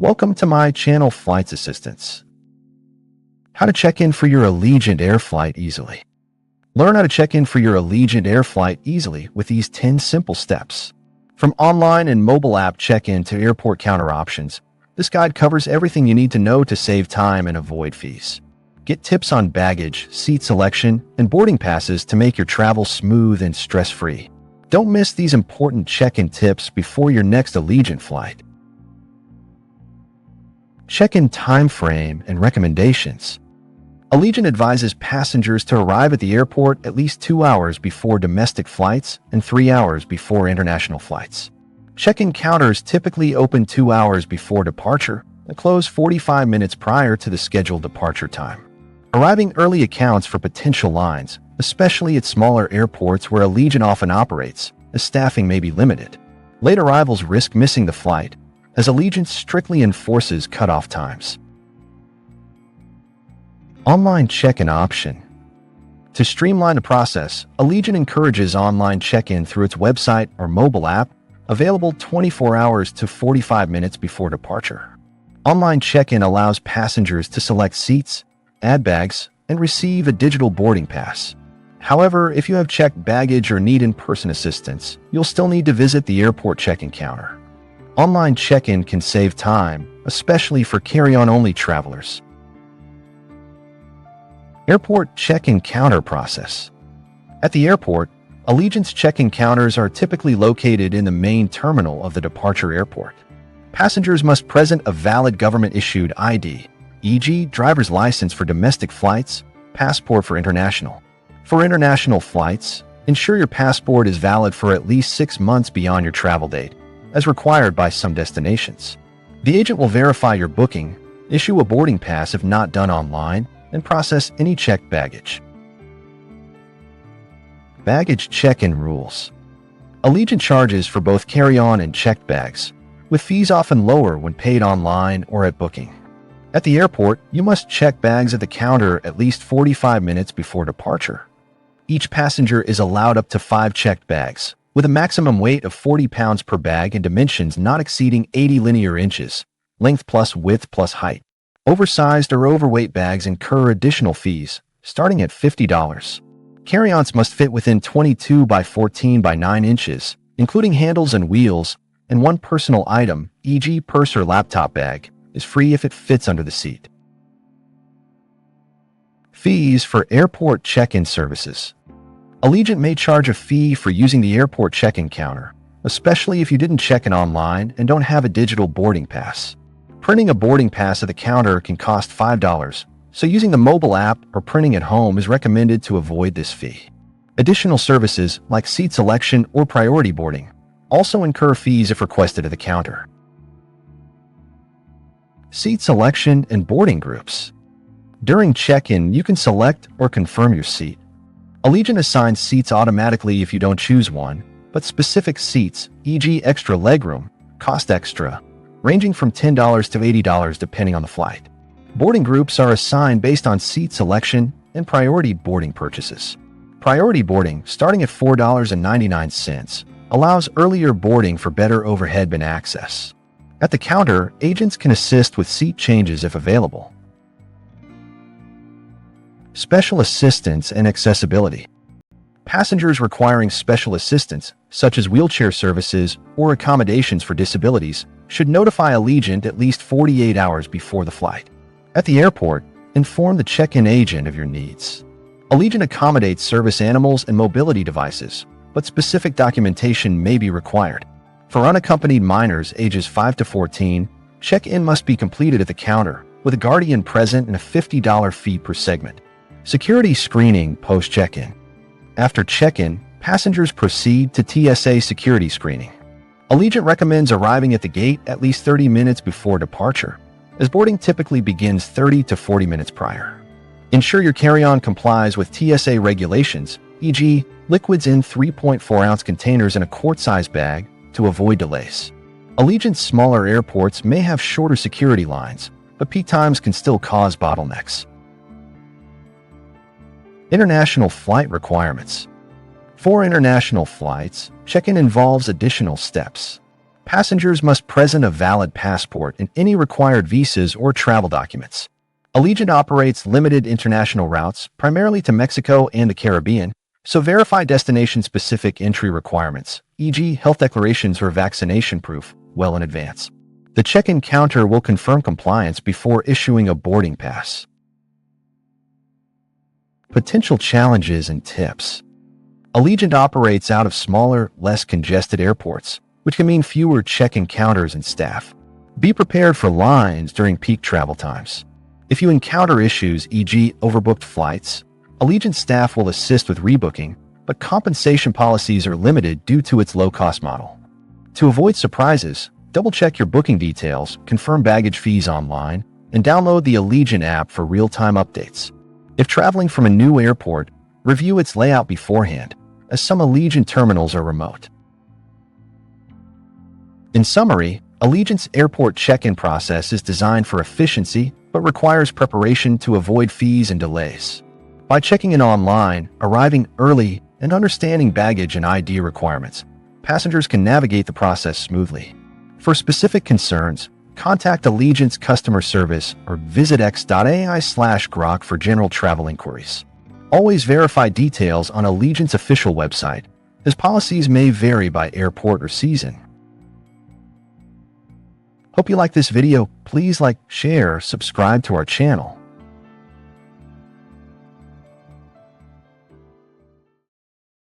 Welcome to my channel, Flights Assistance. How to check in for your Allegiant Air flight easily. Learn how to check in for your Allegiant Air flight easily with these 10 simple steps. From online and mobile app check-in to airport counter options, this guide covers everything you need to know to save time and avoid fees. Get tips on baggage, seat selection, and boarding passes to make your travel smooth and stress-free. Don't miss these important check-in tips before your next Allegiant flight. Check-in time frame and recommendations. Allegiant advises passengers to arrive at the airport at least 2 hours before domestic flights and 3 hours before international flights. Check-in counters typically open 2 hours before departure and close 45 minutes prior to the scheduled departure time. Arriving early accounts for potential lines, especially at smaller airports where Allegiant often operates, as staffing may be limited. Late arrivals risk missing the flight, as Allegiant strictly enforces cutoff times. Online check-in option. To streamline the process, Allegiant encourages online check-in through its website or mobile app, available 24 hours to 45 minutes before departure. Online check-in allows passengers to select seats, add bags, and receive a digital boarding pass. However, if you have checked baggage or need in-person assistance, you'll still need to visit the airport check-in counter. Online check-in can save time, especially for carry-on only travelers. Airport check-in counter process. At the airport, Allegiant's check-in counters are typically located in the main terminal of the departure airport. Passengers must present a valid government-issued ID, e.g., driver's license for domestic flights, passport for international. For international flights, ensure your passport is valid for at least 6 months beyond your travel date, as required by some destinations. The agent will verify your booking, issue a boarding pass if not done online, and process any checked baggage. Baggage check-in rules. Allegiant charges for both carry-on and checked bags, with fees often lower when paid online or at booking. At the airport, you must check bags at the counter at least 45 minutes before departure. Each passenger is allowed up to 5 checked bags, with a maximum weight of 40 pounds per bag and dimensions not exceeding 80 linear inches, length plus width plus height. Oversized or overweight bags incur additional fees, starting at $50. Carry-ons must fit within 22 by 14 by 9 inches, including handles and wheels, and one personal item, e.g. purse or laptop bag, is free if it fits under the seat. Fees for airport check-in services. Allegiant may charge a fee for using the airport check-in counter, especially if you didn't check in online and don't have a digital boarding pass. Printing a boarding pass at the counter can cost $5, so using the mobile app or printing at home is recommended to avoid this fee. Additional services, like seat selection or priority boarding, also incur fees if requested at the counter. Seat selection and boarding groups. During check-in, you can select or confirm your seat. Allegiant assigns seats automatically if you don't choose one, but specific seats, e.g. extra legroom, cost extra, ranging from $10 to $80 depending on the flight. Boarding groups are assigned based on seat selection and priority boarding purchases. Priority boarding, starting at $4.99, allows earlier boarding for better overhead bin access. At the counter, agents can assist with seat changes if available. Special assistance and accessibility. Passengers requiring special assistance, such as wheelchair services or accommodations for disabilities, should notify Allegiant at least 48 hours before the flight. At the airport, inform the check-in agent of your needs. Allegiant accommodates service animals and mobility devices, but specific documentation may be required. For unaccompanied minors ages 5 to 14, check-in must be completed at the counter, with a guardian present and a $50 fee per segment. Security screening post-check-in. After check-in, passengers proceed to TSA security screening. Allegiant recommends arriving at the gate at least 30 minutes before departure, as boarding typically begins 30 to 40 minutes prior. Ensure your carry-on complies with TSA regulations, e.g., liquids in 3.4-ounce containers in a quart-sized bag, to avoid delays. Allegiant's smaller airports may have shorter security lines, but peak times can still cause bottlenecks. International flight requirements. For international flights, check-in involves additional steps. Passengers must present a valid passport and any required visas or travel documents. Allegiant operates limited international routes, primarily to Mexico and the Caribbean, so verify destination-specific entry requirements, e.g. health declarations or vaccination proof, well in advance. The check-in counter will confirm compliance before issuing a boarding pass. Potential challenges and tips. Allegiant operates out of smaller, less congested airports, which can mean fewer check-in counters and staff. Be prepared for lines during peak travel times. If you encounter issues, e.g. overbooked flights, Allegiant staff will assist with rebooking, but compensation policies are limited due to its low-cost model. To avoid surprises, double-check your booking details, confirm baggage fees online, and download the Allegiant app for real-time updates. If traveling from a new airport, review its layout beforehand, as some Allegiant terminals are remote. In summary, Allegiant's airport check-in process is designed for efficiency but requires preparation to avoid fees and delays. By checking in online, arriving early, and understanding baggage and ID requirements, passengers can navigate the process smoothly. For specific concerns, contact Allegiant's customer service or visit x.ai/grok for general travel inquiries. Always verify details on Allegiant's official website, as policies may vary by airport or season. Hope you like this video. Please like, share, subscribe to our channel.